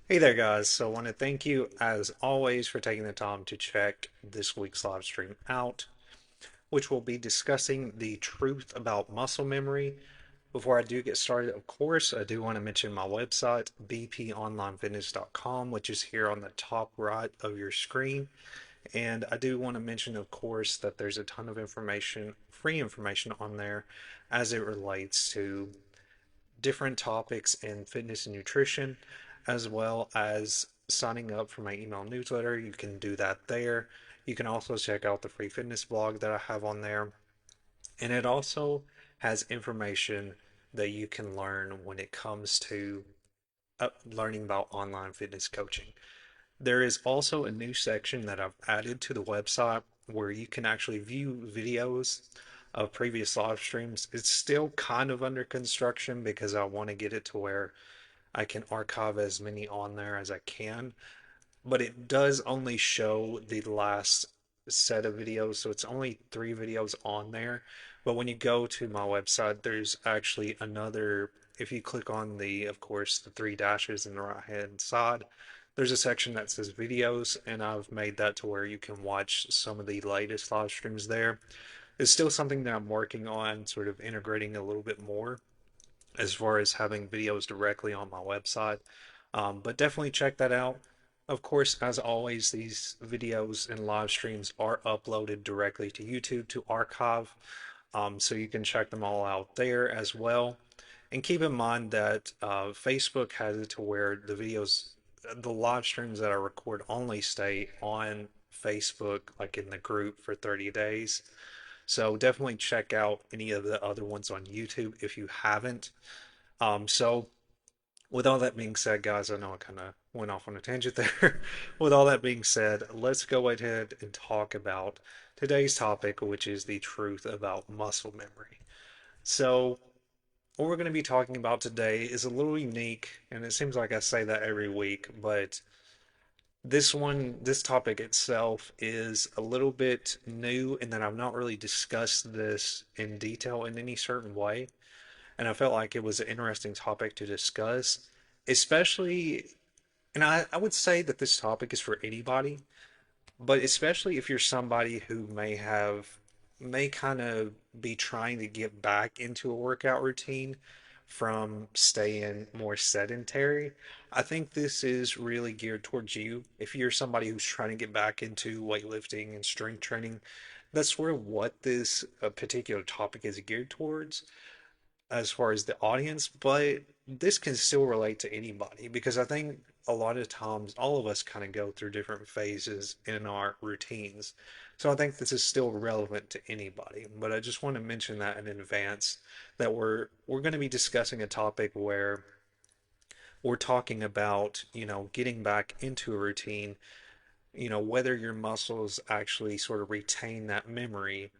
Hey there, guys. So, I want to thank you, as always, for taking the time to check this week's live stream out, which will be discussing the truth about muscle memory. Before I do get started, of course, I do want to mention my website, bponlinefitness.com, which is here on the top right of your screen. And I do want to mention, of course, that there's a ton of information, free information on there as it relates to different topics in fitness and nutrition, as well as signing up for my email newsletter. You can do that there. You can also check out the free fitness blog that I have on there. And it also has information that you can learn when it comes to learning about online fitness coaching. There is also a new section that I've added to the website where you can actually view videos of previous live streams. It's still kind of under construction because I want to get it to where I can archive as many on there as I can, but it does only show the last set of videos, so it's only 3 videos on there. But when you go to my website, there's actually another. If you click on of course, the 3 dashes in the right hand side, there's a section that says videos, and I've made that to where you can watch some of the latest live streams there. It's still something that I'm working on, sort of integrating a little bit more as far as having videos directly on my website. But definitely check that out. Of course, as always, these videos and live streams are uploaded directly to YouTube to archive, so you can check them all out there as well. And keep in mind that Facebook has it to where the live streams that I record only stay on Facebook, like in the group for 30 days. So definitely check out any of the other ones on YouTube if you haven't. So with all that being said, guys, I know I kind of went off on a tangent there. With all that being said, let's go ahead and talk about today's topic, which is the truth about muscle memory. So, what we're going to be talking about today is a little unique, and it seems like I say that every week, but this topic itself is a little bit new in that I've not really discussed this in detail in any certain way, and I felt like it was an interesting topic to discuss, especially, and I would say that this topic is for anybody, but especially if you're somebody who may kind of be trying to get back into a workout routine from staying more sedentary. I think this is really geared towards you. If you're somebody who's trying to get back into weightlifting and strength training, that's sort of what this particular topic is geared towards as far as the audience, but this can still relate to anybody because I think a lot of times all of us kind of go through different phases in our routines. So I think this is still relevant to anybody. But I just want to mention that in advance that we're going to be discussing a topic where we're talking about, getting back into a routine, whether your muscles actually sort of retain that memory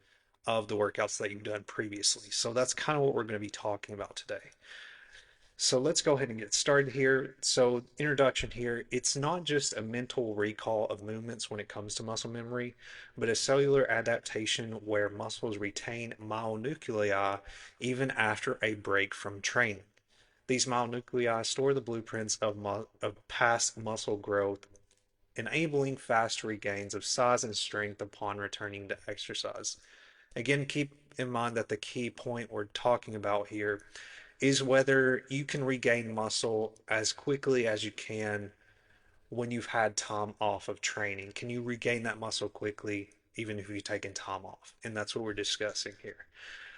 of the workouts that you've done previously. So that's kind of what we're going to be talking about today. So let's go ahead and get started here. So, introduction here, it's not just a mental recall of movements when it comes to muscle memory, but a cellular adaptation where muscles retain myonuclei even after a break from training. These myonuclei store the blueprints of past muscle growth, enabling fast regains of size and strength upon returning to exercise. Again, keep in mind that the key point we're talking about here is whether you can regain muscle as quickly as you can when you've had time off of training. Can you regain that muscle quickly even if you've taken time off? And that's what we're discussing here.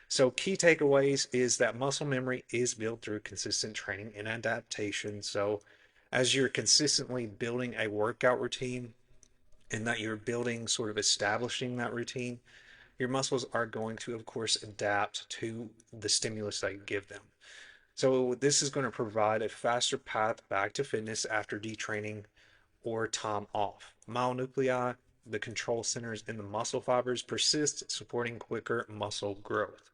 So, key takeaways is that muscle memory is built through consistent training and adaptation. So, as you're consistently building a workout routine and that you're building, sort of establishing that routine, your muscles are going to, of course, adapt to the stimulus that you give them. So this is going to provide a faster path back to fitness after detraining or time off. Myonuclei, the control centers in the muscle fibers, persist, supporting quicker muscle growth.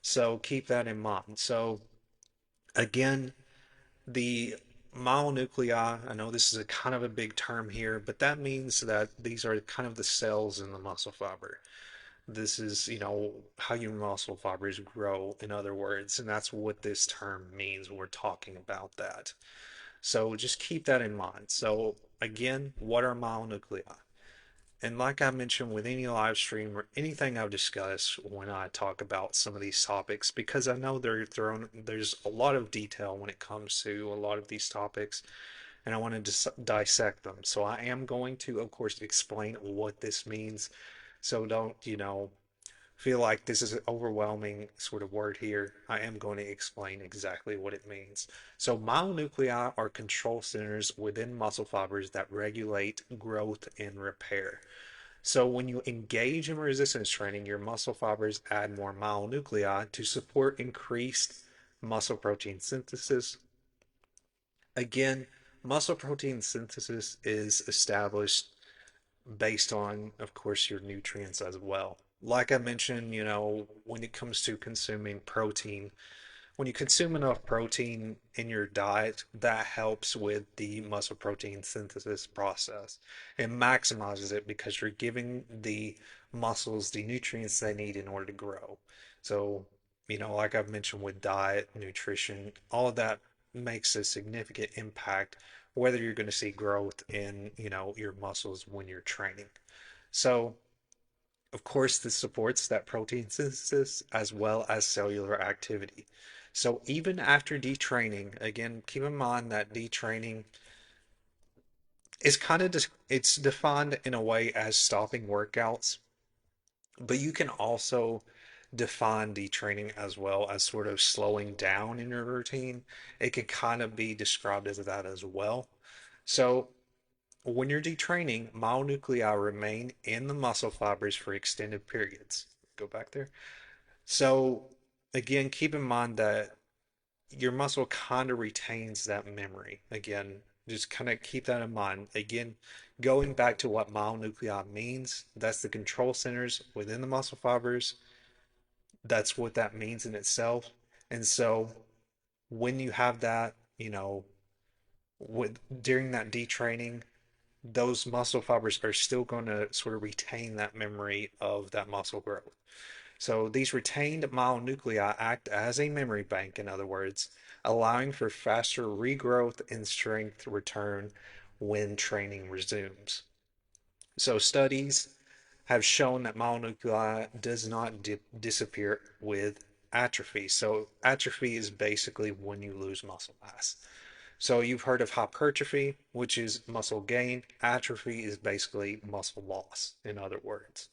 So keep that in mind. So again, the myonuclei, I know this is a kind of a big term here, but that means that these are kind of the cells in the muscle fiber. This is, how your muscle fibers grow, in other words, and that's what this term means when we're talking about that. So just keep that in mind. So again, what are myonuclei? And like I mentioned with any live stream or anything I've discussed when I talk about some of these topics, because I know there's a lot of detail when it comes to a lot of these topics, and I want to dissect them. So I am going to, of course, explain what this means. So don't, feel like this is an overwhelming sort of word here. I am going to explain exactly what it means. So, myonuclei are control centers within muscle fibers that regulate growth and repair. So, when you engage in resistance training, your muscle fibers add more myonuclei to support increased muscle protein synthesis. Again, muscle protein synthesis is established based on, of course, your nutrients as well. Like I mentioned, when it comes to consuming protein, when you consume enough protein in your diet, that helps with the muscle protein synthesis process. It maximizes it because you're giving the muscles the nutrients they need in order to grow. So, like I've mentioned with diet, nutrition, all of that makes a significant impact whether you're going to see growth in, your muscles when you're training. So, of course, this supports that protein synthesis as well as cellular activity. So even after detraining, again, keep in mind that detraining is it's defined in a way as stopping workouts, but you can also define detraining as well as sort of slowing down in your routine. It can kind of be described as that as well. So when you're detraining, myonuclei remain in the muscle fibers for extended periods. Go back there. So again, keep in mind that your muscle kind of retains that memory. Again, just kind of keep that in mind. Again, going back to what myonuclei means, that's the control centers within the muscle fibers. That's what that means in itself. And so when you have that, with during that detraining, those muscle fibers are still going to sort of retain that memory of that muscle growth. So these retained myonuclei act as a memory bank, in other words, allowing for faster regrowth and strength return when training resumes. So studies have shown that myonuclei does not disappear with atrophy. So atrophy is basically when you lose muscle mass. So you've heard of hypertrophy, which is muscle gain. Atrophy is basically muscle loss, in other words.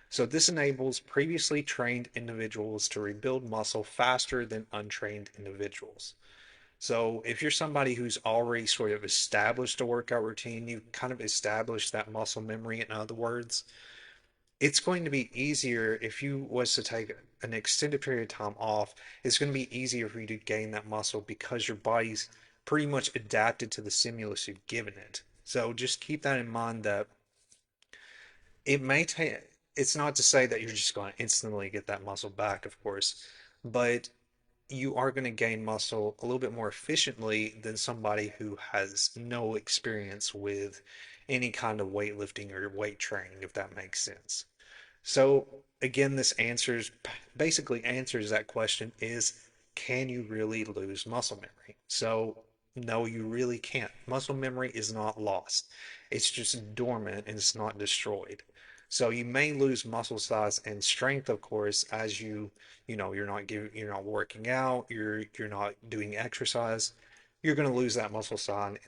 So this enables previously trained individuals to rebuild muscle faster than untrained individuals. So if you're somebody who's already sort of established a workout routine, you kind of established that muscle memory, in other words, it's going to be easier if you was to take an extended period of time off. It's going to be easier for you to gain that muscle because your body's pretty much adapted to the stimulus you've given it. So just keep that in mind that it may take, it's not to say that you're just going to instantly get that muscle back, of course, but you are going to gain muscle a little bit more efficiently than somebody who has no experience with any kind of weightlifting or weight training, if that makes sense. So again, this answers basically answers that question is, can you really lose muscle memory? So no, you really can't. Muscle memory is not lost. It's just dormant and it's not destroyed. So you may lose muscle size and strength, of course, as you're not working out, you're not doing exercise. You're going to lose that muscle size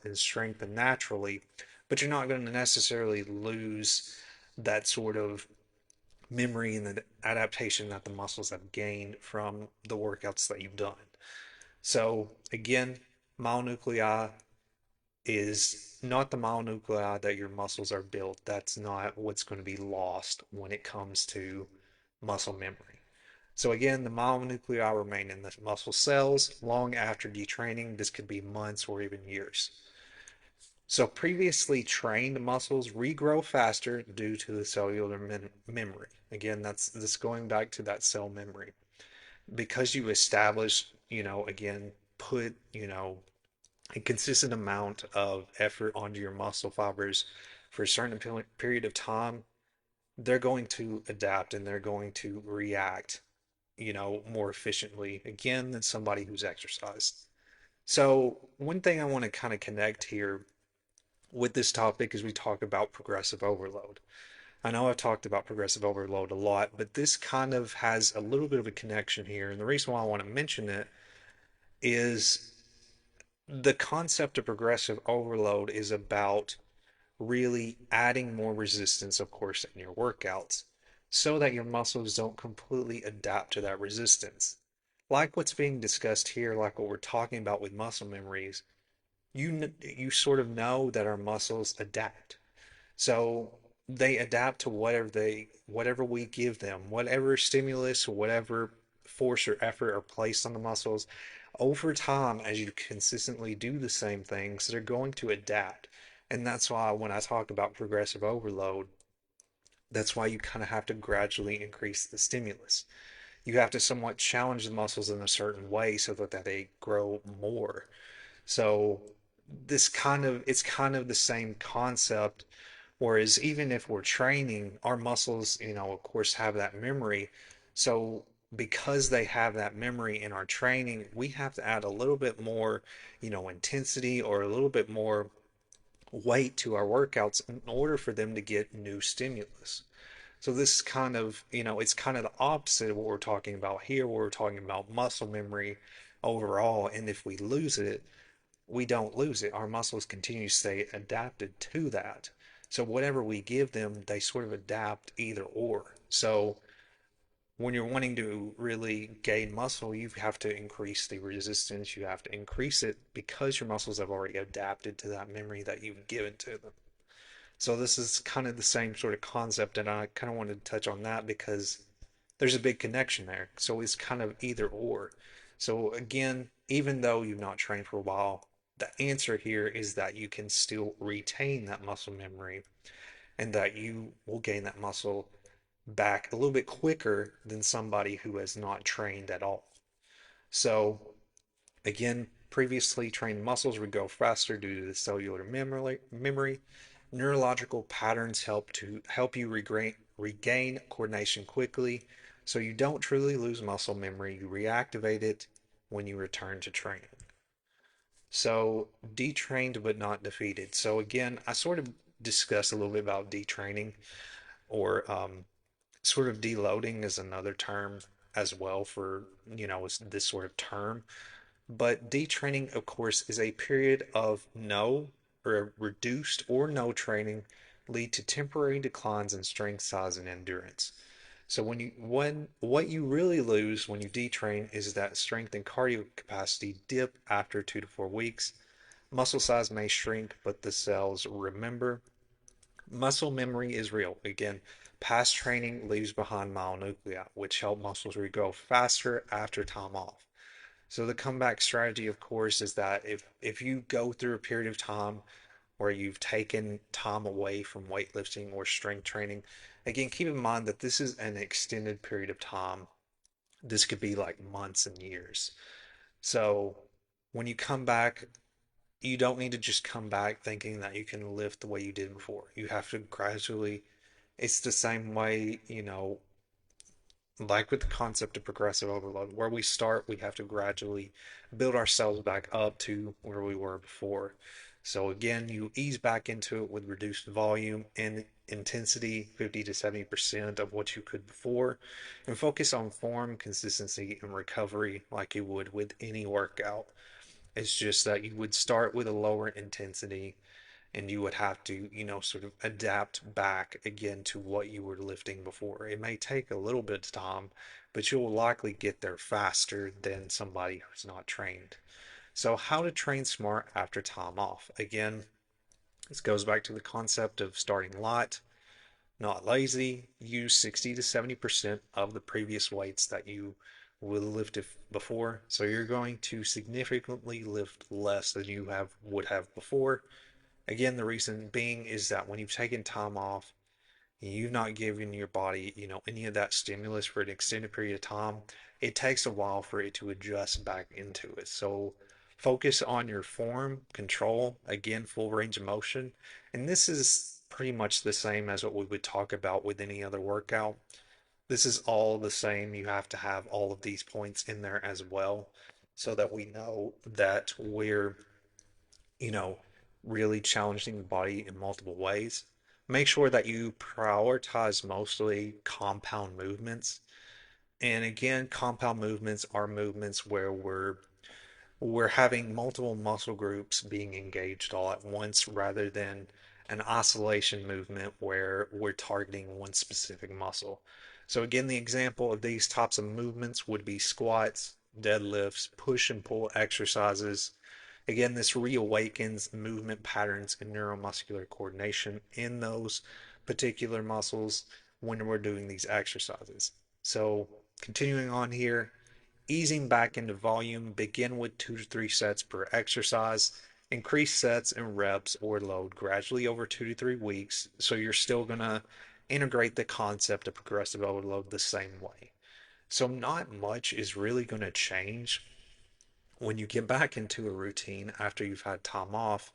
and strength naturally, but you're not going to necessarily lose that sort of memory and the adaptation that the muscles have gained from the workouts that you've done. So again, myonuclei is not the myonuclei that your muscles are built. That's not what's going to be lost when it comes to muscle memory. So again, the myonuclei remain in the muscle cells long after detraining. This could be months or even years. So previously trained muscles regrow faster due to the cellular memory. Again, that's this going back to that cell memory. Because you establish, again, put, a consistent amount of effort onto your muscle fibers for a certain period of time, they're going to adapt and they're going to react more efficiently again than somebody who's exercised. So, one thing I want to kind of connect here with this topic is we talk about progressive overload. I know I've talked about progressive overload a lot, but this kind of has a little bit of a connection here. And the reason why I want to mention it is the concept of progressive overload is about really adding more resistance, of course, in your workouts so that your muscles don't completely adapt to that resistance. Like what's being discussed here, like what we're talking about with muscle memories, you sort of know that our muscles adapt. So they adapt to whatever we give them, whatever stimulus or whatever force or effort are placed on the muscles. Over time, as you consistently do the same things, they're going to adapt. And that's why when I talk about progressive overload, that's why you kind of have to gradually increase the stimulus. You have to somewhat challenge the muscles in a certain way so that they grow more. So it's kind of the same concept. Whereas even if we're training, our muscles, of course, have that memory. So because they have that memory in our training, we have to add a little bit more, intensity or a little bit more weight to our workouts in order for them to get new stimulus. So this is kind of, it's kind of the opposite of what we're talking about here, where we're talking about muscle memory overall. And if we lose it, we don't lose it. Our muscles continue to stay adapted to that. So whatever we give them, they sort of adapt either or. So when you're wanting to really gain muscle, you have to increase the resistance. You have to increase it because your muscles have already adapted to that memory that you've given to them. So this is kind of the same sort of concept, and I kind of wanted to touch on that because there's a big connection there. So it's kind of either or. So again, even though you've not trained for a while, the answer here is that you can still retain that muscle memory and that you will gain that muscle back a little bit quicker than somebody who has not trained at all. So again, previously trained muscles would go faster due to the cellular memory. Neurological patterns help you regain coordination quickly, so you don't truly lose muscle memory. You reactivate it when you return to training. So detrained but not defeated. So again, I sort of discussed a little bit about detraining or sort of deloading is another term as well for this sort of term. But detraining, of course, is a period of no or reduced or no training lead to temporary declines in strength, size, and endurance. So when what you really lose when you detrain is that strength and cardio capacity dip after 2 to 4 weeks. Muscle size may shrink, but the cells remember. Muscle memory is real. Again, past training leaves behind myonuclei, which help muscles regrow faster after time off. So the comeback strategy, of course, is that if you go through a period of time where you've taken time away from weightlifting or strength training, again, keep in mind that this is an extended period of time. This could be like months and years. So when you come back, you don't need to just come back thinking that you can lift the way you did before. You have to gradually, it's the same way, like with the concept of progressive overload, where we start, we have to gradually build ourselves back up to where we were before. So again, you ease back into it with reduced volume and intensity, 50 to 70% of what you could before, and focus on form, consistency, and recovery like you would with any workout. It's just that you would start with a lower intensity and you would have to, sort of adapt back again to what you were lifting before. It may take a little bit of time, but you'll likely get there faster than somebody who's not trained. So, how to train smart after time off? Again, this goes back to the concept of starting light, not lazy. Use 60 to 70% of the previous weights that you would lift before. So you're going to significantly lift less than you would have before. Again, the reason being is that when you've taken time off, you've not given your body, any of that stimulus for an extended period of time, it takes a while for it to adjust back into it. So focus on your form, control, again, full range of motion. And this is pretty much the same as what we would talk about with any other workout. This is all the same. You have to have all of these points in there as well so that we know that we're, you know, really challenging the body in multiple ways. Make sure that you prioritize mostly compound movements. And again, compound movements are movements where we're having multiple muscle groups being engaged all at once rather than an oscillation movement where we're targeting one specific muscle. So again, the example of these types of movements would be squats, deadlifts, push and pull exercises. Again, this reawakens movement patterns and neuromuscular coordination in those particular muscles when we're doing these exercises. So continuing on here, easing back into volume, begin with 2 to 3 sets per exercise. Increase sets and reps or load gradually over 2 to 3 weeks. So you're still going to integrate the concept of progressive overload the same way. So not much is really going to change when you get back into a routine after you've had time off.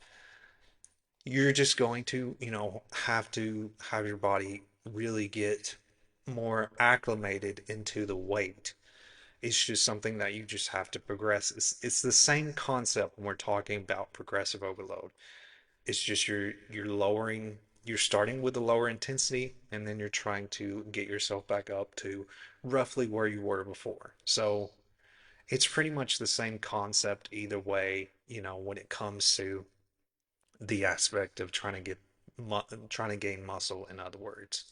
You're just going to, have to have your body really get more acclimated into the weight. It's just something that you just have to progress. It's the same concept when we're talking about progressive overload. It's just you're starting with a lower intensity and then you're trying to get yourself back up to roughly where you were before. So it's pretty much the same concept either way, when it comes to the aspect of trying to gain muscle, in other words.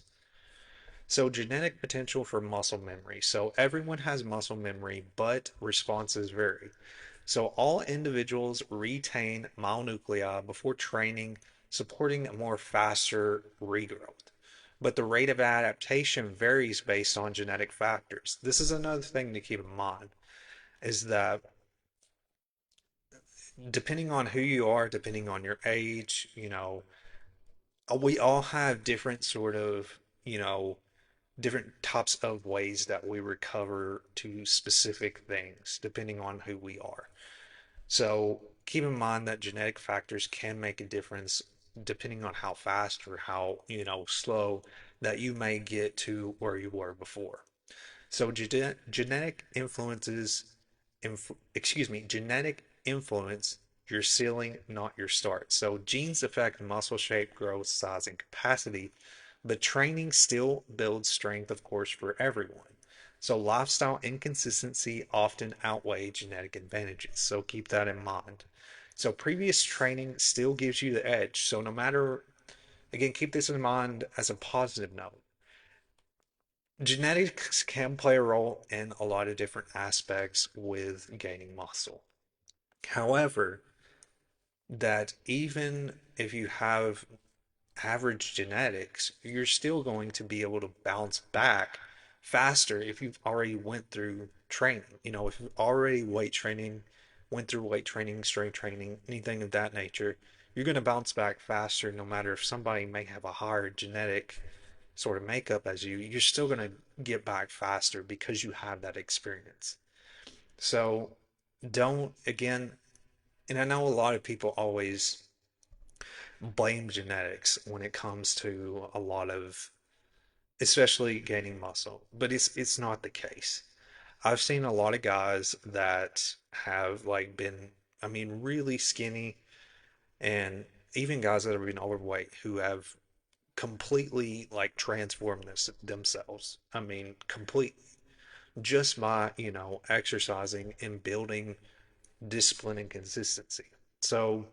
So genetic potential for muscle memory. So everyone has muscle memory, but responses vary. So all individuals retain myonuclei before training, supporting a more faster regrowth. But the rate of adaptation varies based on genetic factors. This is another thing to keep in mind is that depending on who you are, depending on your age, we all have different sort of, different types of ways that we recover to specific things depending on who we are. So keep in mind that genetic factors can make a difference depending on how fast or how, slow that you may get to where you were before. So genetic influences, genetic influence your ceiling, not your start. So genes affect muscle shape, growth, size, and capacity, but training still builds strength, of course, for everyone. So lifestyle inconsistency often outweigh genetic advantages. So keep that in mind. So previous training still gives you the edge. So no matter, again, keep this in mind as a positive note. Genetics can play a role in a lot of different aspects with gaining muscle. However, that even if you have average genetics, you're still going to be able to bounce back faster if you've already went through training. If you've already went through weight training, strength training, anything of that nature, you're going to bounce back faster no matter if somebody may have a higher genetic sort of makeup as you, you're still going to get back faster because you have that experience. So don't, again, and I know a lot of people always blame genetics when it comes to a lot of, especially gaining muscle, but it's not the case. I've seen a lot of guys that have like been, I mean, really skinny, and even guys that have been overweight who have completely like transformed themselves. I mean, completely just by, exercising and building discipline and consistency. So,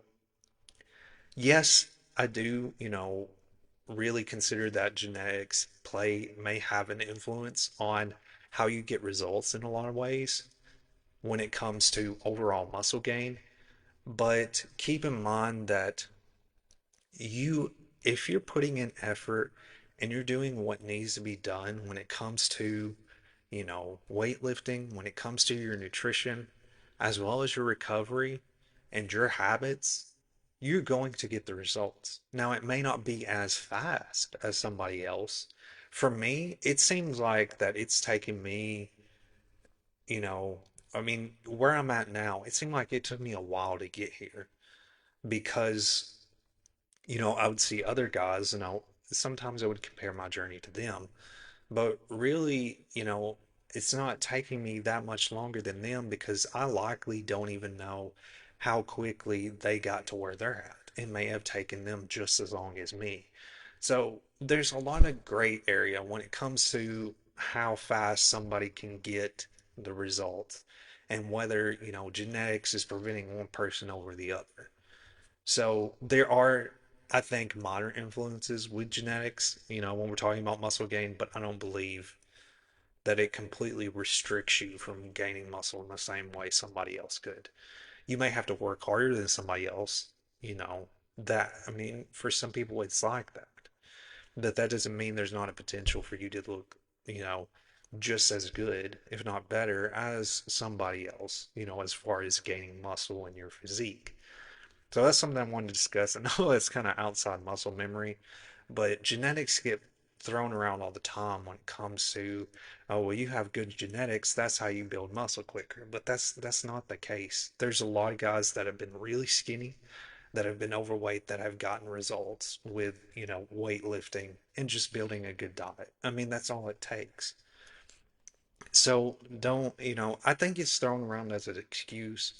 yes, I do, really consider that genetics may have an influence on how you get results in a lot of ways when it comes to overall muscle gain. But keep in mind that you, if you're putting in effort and you're doing what needs to be done when it comes to, weightlifting, when it comes to your nutrition, as well as your recovery and your habits, you're going to get the results. Now, it may not be as fast as somebody else. For me, it seems like that it's taken me, you know, I mean, where I'm at now, it seemed like it took me a while to get here because, I would see other guys and sometimes I would compare my journey to them. But really, it's not taking me that much longer than them because I likely don't even know how quickly they got to where they're at. It may have taken them just as long as me. So there's a lot of gray area when it comes to how fast somebody can get the results and whether, genetics is preventing one person over the other. So there are, I think, modern influences with genetics, when we're talking about muscle gain, but I don't believe that it completely restricts you from gaining muscle in the same way somebody else could. You may have to work harder than somebody else, I mean, for some people it's like that. That doesn't mean there's not a potential for you to look, you know, just as good, if not better, as somebody else, as far as gaining muscle in your physique. So that's something I wanted to discuss. I know it's kind of outside muscle memory, but genetics get thrown around all the time when it comes to, oh, well, you have good genetics, that's how you build muscle quicker. But that's not the case. There's a lot of guys that have been really skinny, that have been overweight, that have gotten results with, weightlifting and just building a good diet. I mean, that's all it takes. So don't, I think it's thrown around as an excuse.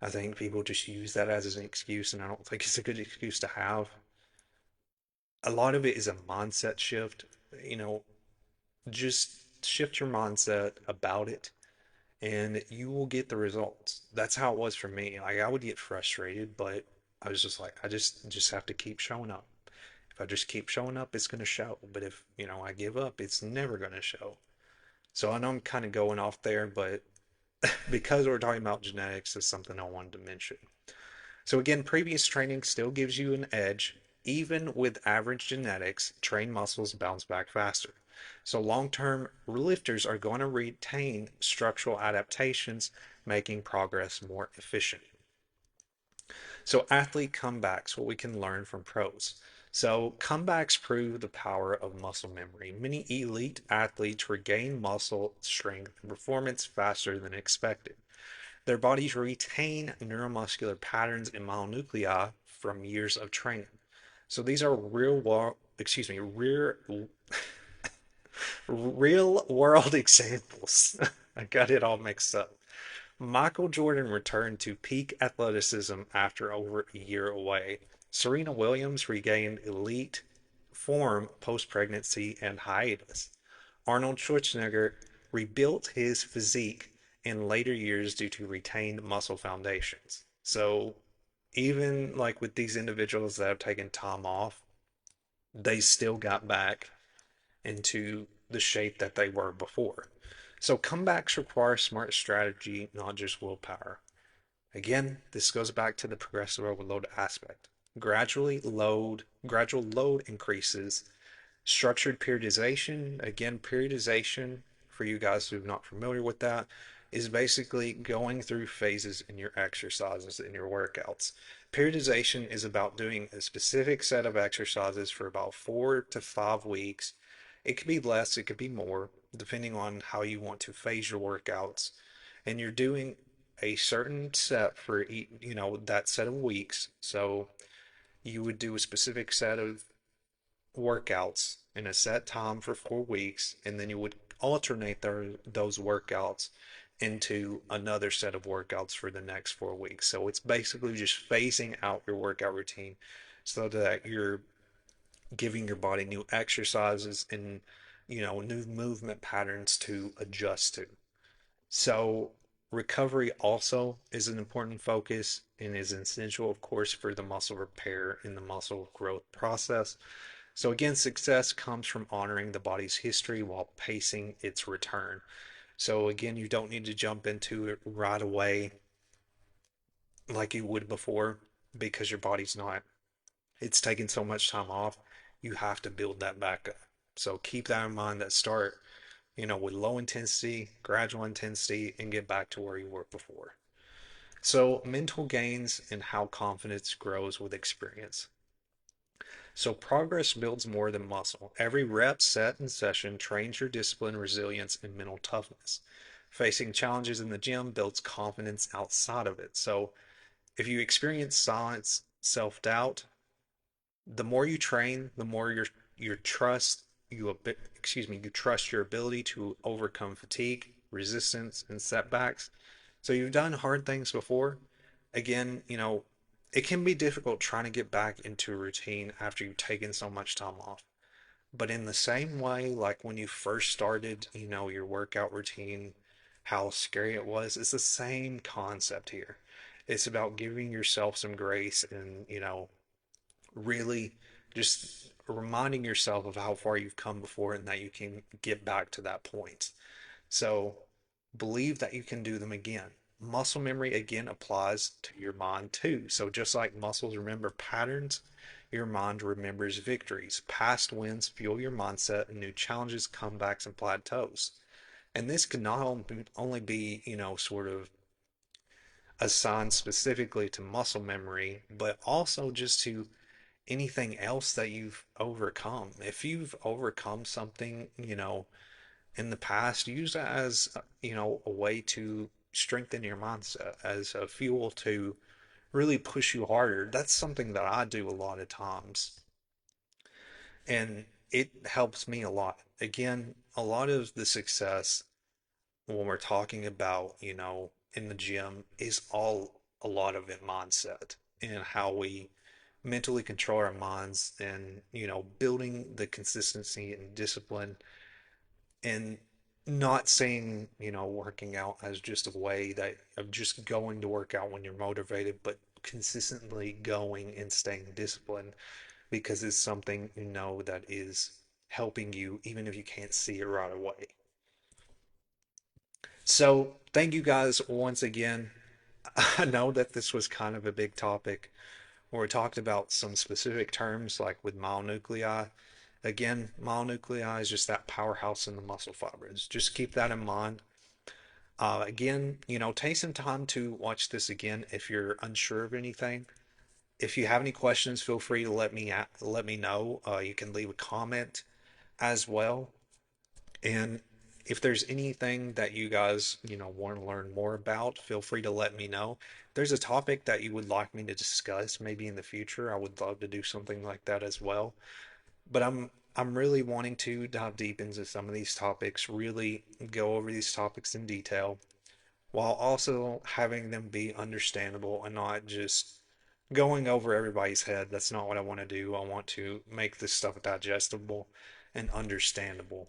I think people just use that as an excuse, and I don't think it's a good excuse to have. A lot of it is a mindset shift. You know, just shift your mindset about it, and you will get the results. That's how it was for me. Like I would get frustrated, but I was just like, I just have to keep showing up. If I just keep showing up, it's gonna show. But if, I give up, it's never gonna show. So I know I'm kind of going off there, but because we're talking about genetics, is something I wanted to mention. So again, previous training still gives you an edge. Even with average genetics, trained muscles bounce back faster. So long-term lifters are going to retain structural adaptations, making progress more efficient. So athlete comebacks, what we can learn from pros. So comebacks prove the power of muscle memory. Many elite athletes regain muscle strength and performance faster than expected. Their bodies retain neuromuscular patterns and myonuclei from years of training. So these are real world examples. I got it all mixed up. Michael Jordan returned to peak athleticism after over a year away. Serena Williams regained elite form post pregnancy and hiatus. Arnold Schwarzenegger rebuilt his physique in later years due to retained muscle foundations. So, even like with these individuals that have taken time off, they still got back into the shape that they were before. So, comebacks require smart strategy, not just willpower. Again, this goes back to the progressive overload aspect. Gradual load increases. Structured periodization, again, periodization, for you guys who are not familiar with that, is basically going through phases in your exercises, in your workouts. Periodization is about doing a specific set of exercises for about 4 to 5 weeks. It could be less, it could be more, depending on how you want to phase your workouts. And you're doing a certain set for that set of weeks. So you would do a specific set of workouts in a set time for 4 weeks, and then you would alternate those workouts into another set of workouts for the next 4 weeks. So it's basically just phasing out your workout routine so that you're giving your body new exercises and new movement patterns to adjust to. So recovery also is an important focus and is essential, of course, for the muscle repair and the muscle growth process. So again, success comes from honoring the body's history while pacing its return. So again, you don't need to jump into it right away like you would before because your body's not, it's taking so much time off. You have to build that back up. So keep that in mind that start, with low intensity, gradual intensity, and get back to where you were before. So mental gains and how confidence grows with experience. So progress builds more than muscle. Every rep, set, and session trains your discipline, resilience, and mental toughness. Facing challenges in the gym builds confidence outside of it. So if you experience silence, self-doubt, the more you train, the more your trust you trust your ability to overcome fatigue, resistance, and setbacks. So you've done hard things before. Again, it can be difficult trying to get back into a routine after you've taken so much time off. But in the same way, like when you first started, your workout routine, how scary it was, it's the same concept here. It's about giving yourself some grace and, really just reminding yourself of how far you've come before and that you can get back to that point. So believe that you can do them again. Muscle memory again applies to your mind too. So just like muscles remember patterns, your mind remembers victories. Past wins fuel your mindset and new challenges, comebacks, and plateaus. And this can not only be, sort of assigned specifically to muscle memory, but also just to anything else that you've overcome. If you've overcome something, in the past, use that as, a way to strengthen your mindset, as a fuel to really push you harder. That's something that I do a lot of times, and it helps me a lot. Again, a lot of the success when we're talking about, in the gym is all a lot of it mindset and how we mentally control our minds and, building the consistency and discipline and not saying, working out as just a way that of just going to work out when you're motivated, but consistently going and staying disciplined because it's something that is helping you even if you can't see it right away. So, thank you guys once again. I know that this was kind of a big topic where we talked about some specific terms like with myonuclei. Again, myonuclei is just that powerhouse in the muscle fibers. Just keep that in mind. Again, take some time to watch this again if you're unsure of anything. If you have any questions, feel free to let me know. You can leave a comment as well. And if there's anything that you guys, want to learn more about, feel free to let me know. If there's a topic that you would like me to discuss maybe in the future, I would love to do something like that as well. But I'm really wanting to dive deep into some of these topics, really go over these topics in detail, while also having them be understandable and not just going over everybody's head. That's not what I want to do. I want to make this stuff digestible and understandable.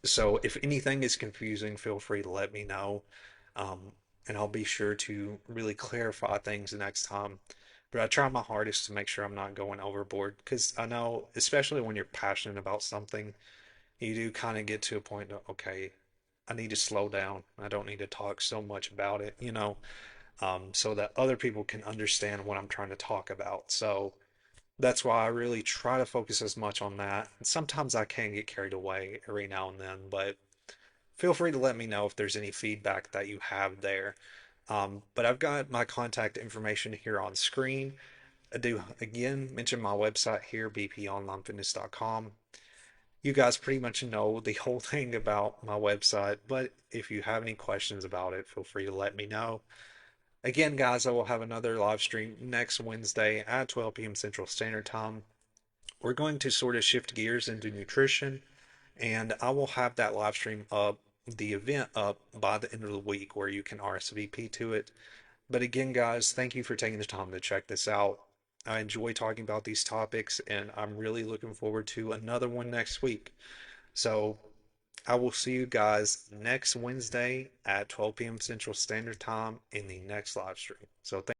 So if anything is confusing, feel free to let me know. Um, and I'll be sure to really clarify things next time. But I try my hardest to make sure I'm not going overboard because I know, especially when you're passionate about something, you do kind of get to a point of, okay, I need to slow down. I don't need to talk so much about it, so that other people can understand what I'm trying to talk about. So that's why I really try to focus as much on that. And sometimes I can get carried away every now and then, but feel free to let me know if there's any feedback that you have there. But I've got my contact information here on screen. I do again mention my website here, bponlinefitness.com. You guys pretty much know the whole thing about my website, but if you have any questions about it, feel free to let me know. Again, guys, I will have another live stream next Wednesday at 12 p.m. Central Standard Time. We're going to sort of shift gears into nutrition, and I will have that live stream up, the event up by the end of the week where you can RSVP to it. But again, guys, thank you for taking the time to check this out. I enjoy talking about these topics, and I'm really looking forward to another one next week. So I will see you guys next Wednesday at 12 p.m. Central Standard Time in the next live stream. So thank